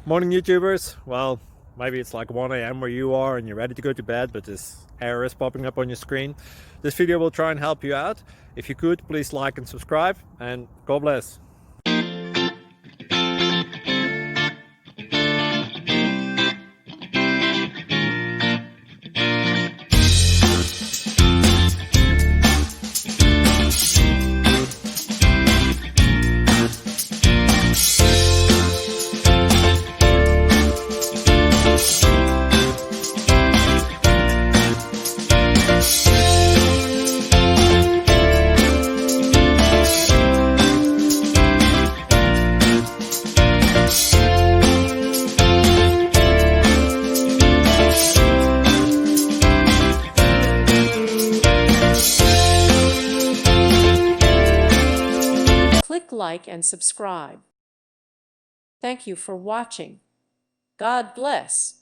Morning YouTubers. Well, maybe it's like 1 a.m. where you are and you're ready to go to bed, but this error is popping up on your screen. This video will try and help you out. If you could, please like and subscribe, and God bless. Click like and subscribe. Thank you for watching. God bless.